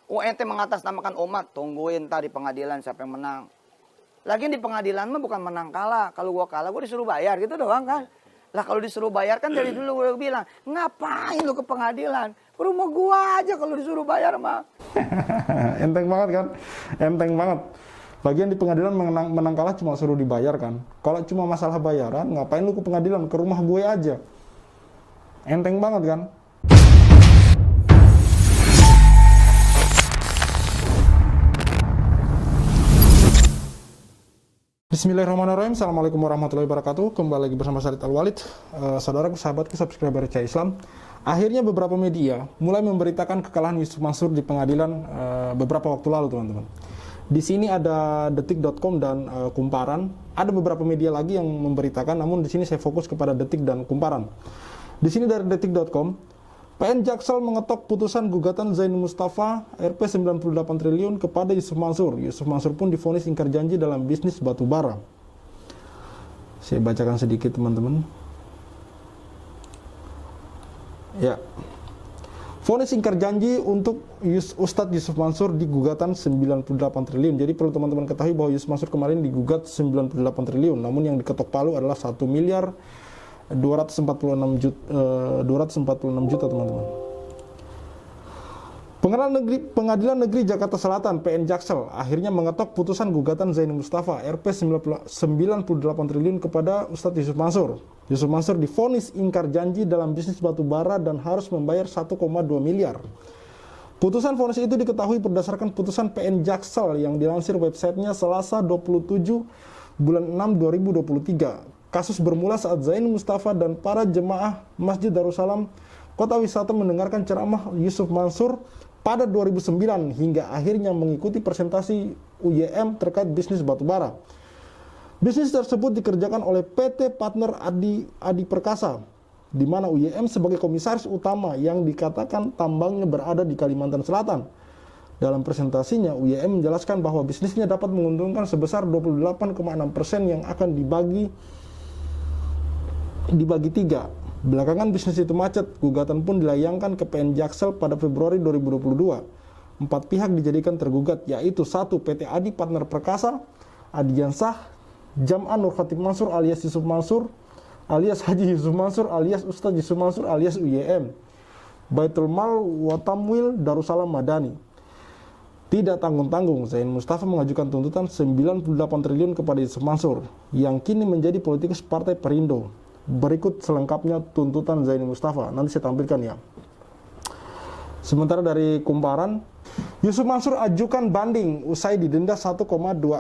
ente mengatasnamakan umat, tungguin tadi pengadilan siapa yang menang. Lagian di pengadilan mah bukan menang kalah. Kalau gua kalah gua disuruh bayar gitu doang kan. Lah kalau disuruh bayar kan dari dulu gua bilang, ngapain lu ke pengadilan? Ke rumah gua aja kalau disuruh bayar mah. Enteng banget kan? Enteng banget. Lagian di pengadilan menang kalah cuma suruh dibayar kan. Kalau cuma masalah bayaran, ngapain lu ke pengadilan? Ke rumah gue aja. Enteng banget kan? Bismillahirrahmanirrahim. Assalamualaikum warahmatullahi wabarakatuh. Kembali lagi bersama Sarid Al-Walid. Saudaraku, sahabatku, subscriber Cahaya Islam. Akhirnya beberapa media mulai memberitakan kekalahan Yusuf Mansur di pengadilan beberapa waktu lalu, teman-teman. Di sini ada detik.com dan Kumparan. Ada beberapa media lagi yang memberitakan, namun di sini saya fokus kepada Detik dan Kumparan. Di sini dari detik.com, PN Jaksel mengetok putusan gugatan Zaini Mustafa Rp 98 triliun kepada Yusuf Mansur. Yusuf Mansur pun divonis ingkar janji dalam bisnis batubara. Saya bacakan sedikit, teman-teman. Ya. Vonis ingkar janji untuk Ustadz Yusuf Mansur di gugatan 98 triliun. Jadi perlu teman-teman ketahui bahwa Yusuf Mansur kemarin digugat 98 triliun. Namun yang diketok palu adalah 1 miliar 246 juta, teman-teman. Pengadilan Negeri Jakarta Selatan PN Jaksel akhirnya mengetok putusan gugatan Zaini Mustafa Rp 98 triliun kepada Ustadz Yusuf Mansur. Yusuf Mansur divonis ingkar janji dalam bisnis batubara dan harus membayar 1,2 miliar. Putusan vonis itu diketahui berdasarkan putusan PN Jaksel yang dilansir websitenya Selasa 27 bulan 6 2023. Kasus bermula saat Zaini Mustafa dan para jemaah Masjid Darussalam Kota Wisata mendengarkan ceramah Yusuf Mansur pada 2009 hingga akhirnya mengikuti presentasi UYM terkait bisnis batubara. Bisnis tersebut dikerjakan oleh PT Partner Adi Perkasa, di mana UYM sebagai komisaris utama yang dikatakan tambangnya berada di Kalimantan Selatan. Dalam presentasinya, UYM menjelaskan bahwa bisnisnya dapat menguntungkan sebesar 28,6% yang akan dibagi tiga. Belakangan bisnis itu macet, gugatan pun dilayangkan ke PN Jaksel pada Februari 2022. 4 pihak dijadikan tergugat, yaitu 1. PT Adi Partner Perkasa, Adiansah, Jam'an Nur Khatib Mansur alias Yusuf Mansur, alias Haji Yusuf Mansur, alias Ustadz Yusuf Mansur, alias UYM, Baitul Mal Watamwil Darussalam Madani. Tidak tanggung-tanggung, Zaini Mustafa mengajukan tuntutan 98 triliun kepada Yusuf Mansur, yang kini menjadi politikus Partai Perindo. Berikut selengkapnya tuntutan Zaini Mustafa. Nanti saya tampilkan ya. Sementara dari Kumparan, Yusuf Mansur ajukan banding usai didenda 1,2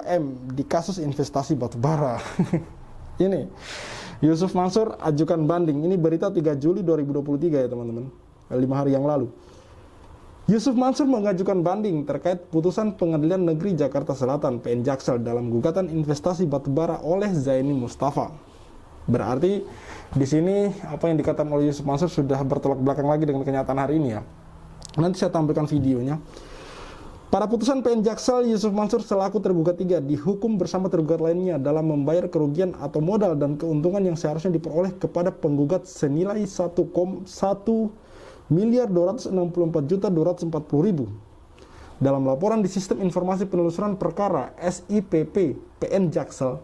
M di kasus investasi batubara. Ini, Yusuf Mansur ajukan banding. Ini berita 3 Juli 2023 ya, teman-teman. 5 hari yang lalu. Yusuf Mansur mengajukan banding terkait putusan Pengadilan Negeri Jakarta Selatan PN Jaksel dalam gugatan investasi batubara oleh Zaini Mustafa. Berarti di sini apa yang dikatakan oleh Yusuf Mansur sudah bertolak belakang lagi dengan kenyataan hari ini ya. Nanti saya tampilkan videonya. Pada putusan PN Jaksel, Yusuf Mansur selaku tergugat 3 dihukum bersama tergugat lainnya dalam membayar kerugian atau modal dan keuntungan yang seharusnya diperoleh kepada penggugat senilai 1 miliar 264 juta 240 ribu. Dalam laporan di Sistem Informasi Penelusuran Perkara SIPP PN Jaksel,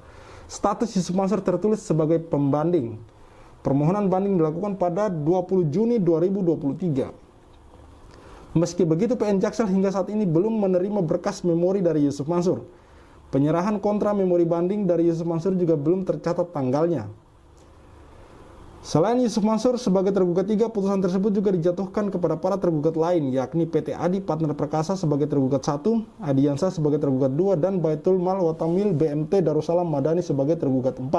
status Yusuf Mansur tertulis sebagai pembanding. Permohonan banding dilakukan pada 20 Juni 2023. Meski begitu, PN Jaksel hingga saat ini belum menerima berkas memori dari Yusuf Mansur. Penyerahan kontra memori banding dari Yusuf Mansur juga belum tercatat tanggalnya. Selain Yusuf Mansur sebagai tergugat 3, putusan tersebut juga dijatuhkan kepada para tergugat lain, yakni PT Adi Partner Perkasa sebagai tergugat 1, Adiansah sebagai tergugat 2, dan Baitul Mal Watamil BMT Darussalam Madani sebagai tergugat 4.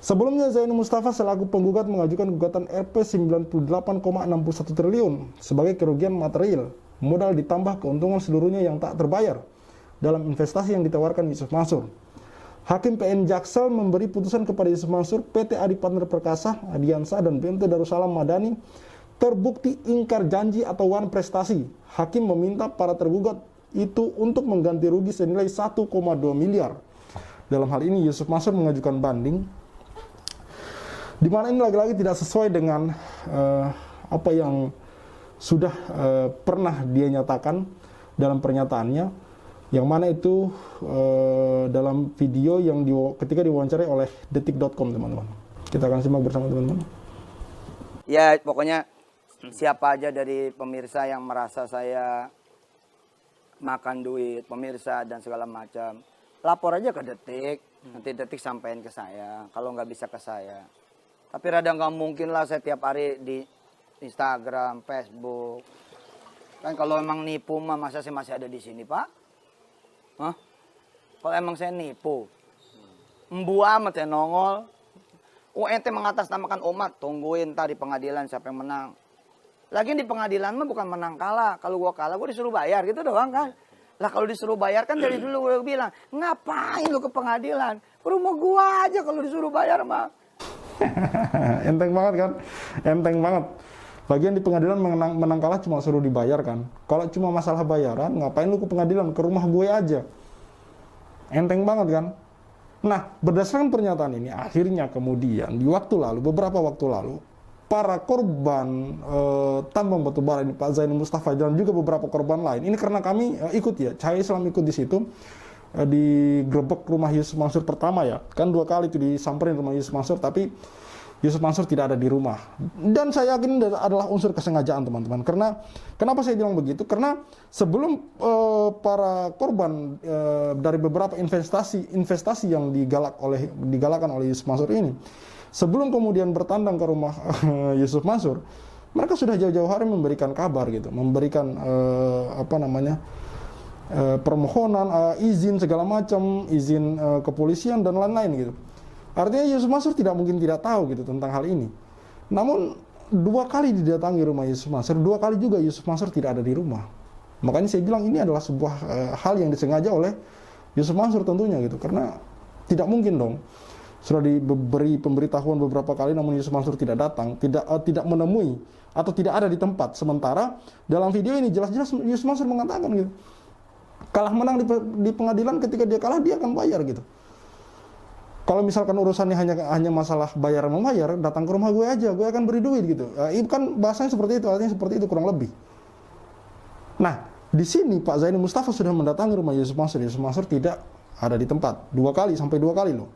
Sebelumnya, Zaini Mustafa selaku penggugat mengajukan gugatan Rp 98,61 triliun sebagai kerugian material, modal ditambah keuntungan seluruhnya yang tak terbayar dalam investasi yang ditawarkan Yusuf Mansur. Hakim PN Jaksel memberi putusan kepada Yusuf Mansur, PT Adi Partner Perkasa, Adiansah, dan BMT Darussalam Madani terbukti ingkar janji atau wan prestasi. Hakim meminta para tergugat itu untuk mengganti rugi senilai 1,2 miliar. Dalam hal ini Yusuf Mansur mengajukan banding, di mana ini lagi-lagi tidak sesuai dengan apa yang sudah pernah dia nyatakan dalam pernyataannya, yang mana itu dalam video yang ketika diwawancarai oleh detik.com, teman-teman. Kita akan simak bersama, teman-teman. Ya, pokoknya siapa aja dari pemirsa yang merasa saya makan duit pemirsa dan segala macam, lapor aja ke Detik. Nanti Detik sampein ke saya. Kalau nggak bisa ke saya. Tapi rada nggak mungkin lah saya tiap hari di Instagram, Facebook. Kan kalau emang nipu mah masa saya masih ada di sini, Pak? Hah? Kalau emang saya nipu, embu amat saya nongol. ente mengatasnamakan umat, tungguin tadi pengadilan siapa yang menang. Lagian di pengadilan mah bukan menang kalah. Kalau gua kalah, gua disuruh bayar gitu doang kan. Lah kalau disuruh bayar kan dari dulu gua bilang, ngapain lu ke pengadilan? Ke rumah gua aja kalau disuruh bayar mah. Enteng banget kan? Enteng banget. Lagian di pengadilan menang kalah cuma suruh dibayar kan. Kalau cuma masalah bayaran, ngapain lu ke pengadilan? Ke rumah gue aja. Enteng banget kan? Nah, berdasarkan pernyataan ini, akhirnya kemudian di beberapa waktu lalu, para korban tambang batubara ini, Pak Zaini Mustafa dan juga beberapa korban lain. Ini karena kami ikut ya, Cahaya Islam ikut di situ, di grebek rumah Yusuf Mansur pertama ya. Kan 2 kali itu disamperin rumah Yusuf Mansur, tapi Yusuf Mansur tidak ada di rumah. Dan saya yakin adalah unsur kesengajaan, teman-teman. Karena kenapa saya bilang begitu? Karena sebelum para korban dari beberapa investasi yang digalakan oleh Yusuf Mansur ini, sebelum kemudian bertandang ke rumah Yusuf Mansur, mereka sudah jauh-jauh hari memberikan kabar gitu, memberikan permohonan, izin segala macam, izin kepolisian dan lain-lain gitu. Artinya Yusuf Mansur tidak mungkin tidak tahu gitu tentang hal ini. Namun 2 kali didatangi rumah Yusuf Mansur, 2 kali juga Yusuf Mansur tidak ada di rumah. Makanya saya bilang ini adalah sebuah hal yang disengaja oleh Yusuf Mansur tentunya gitu. Karena tidak mungkin dong. Sudah diberi pemberitahuan beberapa kali namun Yusuf Mansur tidak datang, tidak menemui atau tidak ada di tempat. Sementara dalam video ini jelas-jelas Yusuf Mansur mengatakan gitu. Kalah menang di pengadilan, ketika dia kalah dia akan bayar gitu. Kalau misalkan urusannya hanya masalah bayar membayar, datang ke rumah gue aja, gue akan beri duit gitu. Kan bahasanya seperti itu, artinya seperti itu kurang lebih. Nah, di sini Pak Zaini Mustafa sudah mendatangi rumah Yusuf Mansur. Yusuf Mansur tidak ada di tempat, 2 kali sampai 2 kali loh.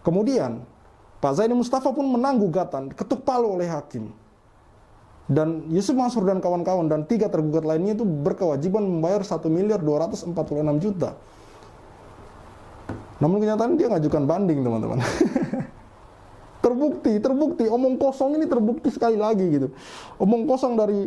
Kemudian Pak Zaini Mustafa pun menang gugatan, ketuk palu oleh hakim. Dan Yusuf Mansur dan kawan-kawan dan 3 tergugat lainnya itu berkewajiban membayar 1.246.000.000. Namun kenyataan dia ngajukan banding, teman-teman. Terbukti, omong kosong ini terbukti sekali lagi gitu. Omong kosong dari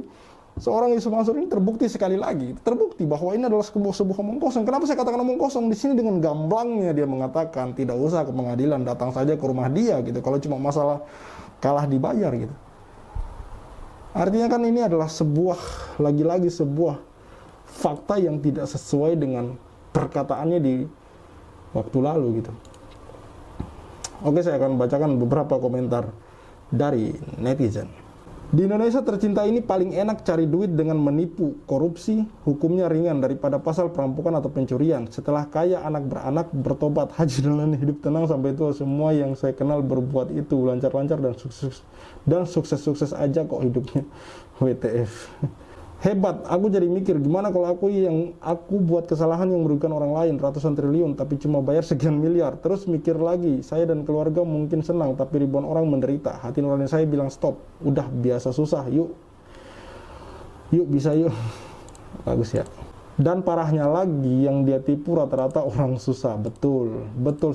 seorang Yusuf Mansur ini terbukti sekali lagi. Terbukti bahwa ini adalah sebuah omong kosong. Kenapa saya katakan omong kosong? Di sini dengan gamblangnya dia mengatakan tidak usah ke pengadilan, datang saja ke rumah dia gitu. Kalau cuma masalah kalah dibayar gitu. Artinya kan ini adalah lagi-lagi sebuah fakta yang tidak sesuai dengan perkataannya di waktu lalu gitu. Oke, saya akan bacakan beberapa komentar dari netizen. Di Indonesia tercinta ini paling enak cari duit dengan menipu, korupsi, hukumnya ringan daripada pasal perampokan atau pencurian. Setelah kaya anak beranak, bertobat, haji dan hidup tenang sampai tua, semua yang saya kenal berbuat itu lancar-lancar dan sukses aja kok hidupnya. WTF. Hebat, aku jadi mikir gimana kalau aku buat kesalahan yang merugikan orang lain ratusan triliun tapi cuma bayar sekian miliar. Terus mikir lagi, saya dan keluarga mungkin senang tapi ribuan orang menderita. Hati nurani saya bilang stop, udah biasa susah, yuk bisa yuk. Bagus ya. Dan parahnya lagi yang dia tipu rata-rata orang susah. Betul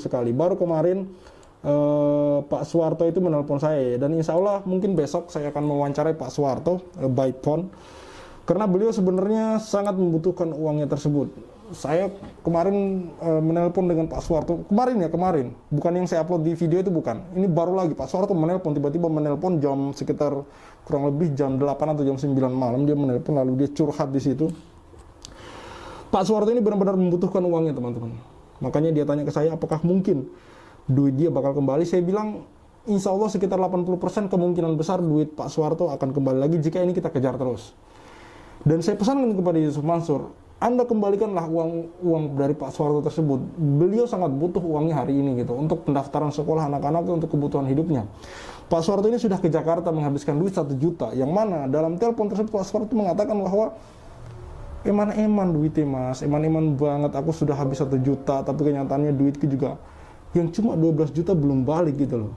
sekali. Baru kemarin Pak Suwarto itu menelpon saya dan insya Allah mungkin besok saya akan mewawancarai Pak Suwarto by phone. Karena beliau sebenarnya sangat membutuhkan uangnya tersebut. Saya kemarin menelpon dengan Pak Suwarto. Kemarin. Bukan yang saya upload di video itu bukan. Ini baru lagi Pak Suwarto menelpon. Tiba-tiba menelpon jam sekitar kurang lebih jam 8 atau jam 9 malam. Dia menelpon lalu dia curhat di situ. Pak Suwarto ini benar-benar membutuhkan uangnya, teman-teman. Makanya dia tanya ke saya apakah mungkin duit dia bakal kembali. Saya bilang insya Allah sekitar 80% kemungkinan besar duit Pak Suwarto akan kembali lagi jika ini kita kejar terus. Dan saya pesankan kepada Yusuf Mansur, Anda kembalikanlah uang dari Pak Soeharto tersebut. Beliau sangat butuh uangnya hari ini gitu untuk pendaftaran sekolah anak-anaknya, untuk kebutuhan hidupnya. Pak Soeharto ini sudah ke Jakarta menghabiskan duit 1 juta, yang mana dalam telepon tersebut Pak Soeharto mengatakan bahwa eman-eman duitnya mas, eman-eman banget, aku sudah habis 1 juta, tapi kenyataannya duitku juga yang cuma 12 juta belum balik gitu loh.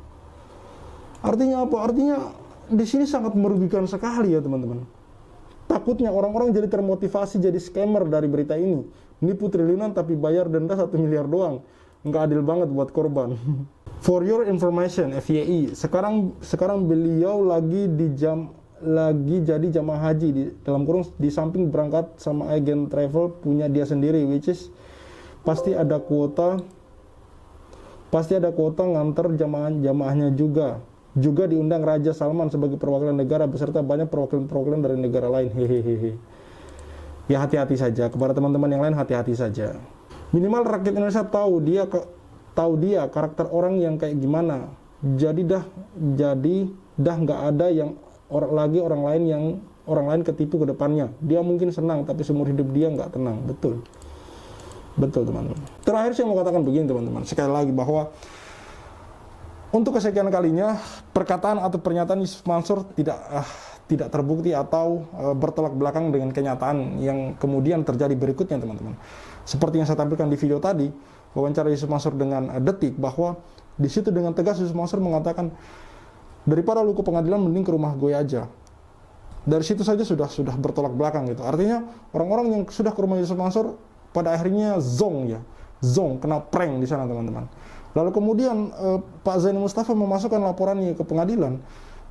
Artinya apa? Artinya di sini sangat merugikan sekali ya teman-teman. Takutnya orang-orang jadi termotivasi jadi scammer dari berita ini. Nipu triliunan tapi bayar denda 1 miliar doang. Nggak adil banget buat korban. For your information, FYI, sekarang beliau lagi jadi jamaah haji dalam kurung di samping berangkat sama agen travel punya dia sendiri, which is pasti ada kuota nganter jamaahnya juga diundang Raja Salman sebagai perwakilan negara beserta banyak perwakilan dari negara lain. Hehehe. Ya hati-hati saja, kepada teman-teman yang lain hati-hati saja. Minimal rakyat Indonesia tahu dia karakter orang yang kayak gimana. Jadi dah nggak ada yang orang lain ketipu ke depannya. Dia mungkin senang tapi seumur hidup dia nggak tenang. Betul teman-teman. Terakhir saya mau katakan begini teman-teman, sekali lagi bahwa untuk kesekian kalinya, perkataan atau pernyataan Yusuf Mansur tidak terbukti atau bertolak belakang dengan kenyataan yang kemudian terjadi berikutnya, teman-teman. Seperti yang saya tampilkan di video tadi, wawancara Yusuf Mansur dengan Detik, bahwa di situ dengan tegas Yusuf Mansur mengatakan, daripada lu ke pengadilan, mending ke rumah gue aja. Dari situ saja sudah bertolak belakang gitu. Artinya, orang-orang yang sudah ke rumah Yusuf Mansur, pada akhirnya zong, kena prank di sana, teman-teman. Lalu kemudian Pak Zaini Mustafa memasukkan laporannya ke pengadilan.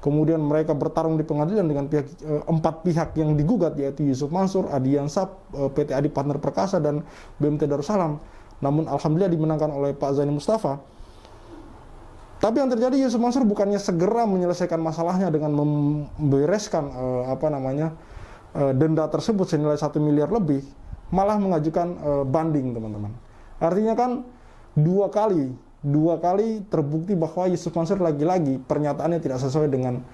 Kemudian mereka bertarung di pengadilan dengan 4 pihak yang digugat, yaitu Yusuf Mansur, Adi Yansap, PT Adi Partner Perkasa, dan BMT Darussalam. Namun alhamdulillah dimenangkan oleh Pak Zaini Mustafa. Tapi yang terjadi, Yusuf Mansur bukannya segera menyelesaikan masalahnya dengan membereskan denda tersebut senilai 1 miliar lebih, malah mengajukan banding, teman-teman. Artinya kan dua kali terbukti bahwa Yusuf Mansur lagi-lagi pernyataannya tidak sesuai dengan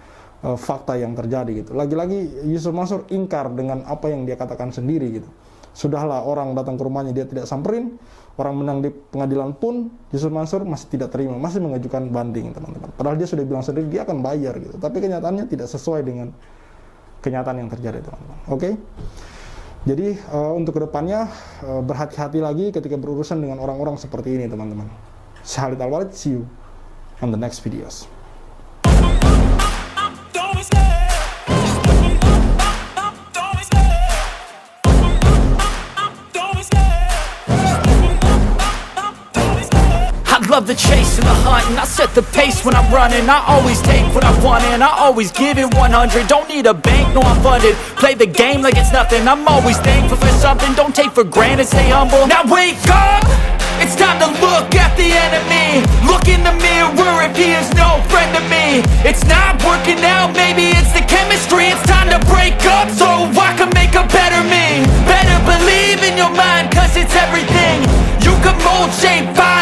fakta yang terjadi gitu. Lagi-lagi Yusuf Mansur ingkar dengan apa yang dia katakan sendiri gitu. Sudahlah, orang datang ke rumahnya dia tidak samperin, orang menang di pengadilan pun Yusuf Mansur masih tidak terima, masih mengajukan banding, teman-teman. Padahal dia sudah bilang sendiri dia akan bayar gitu. Tapi kenyataannya tidak sesuai dengan kenyataan yang terjadi, teman-teman. Oke? Jadi untuk kedepannya berhati-hati lagi ketika berurusan dengan orang-orang seperti ini, teman-teman. Saya Khalid Al-Walid, see you on the next videos. I love the chase and the hunt, and I set the pace when I'm running. I always take what I want and I always give it 100. Don't need a bank, no I'm funded. Play the game like it's nothing. I'm always thankful for something. Don't take for granted, stay humble. Now wake up, it's time to look at the enemy. Look in the mirror if he is no friend to me. It's not working out, maybe it's the chemistry. It's time to break up so I can make a better me. Better believe in your mind, cause it's everything. You can mold, shape, vibe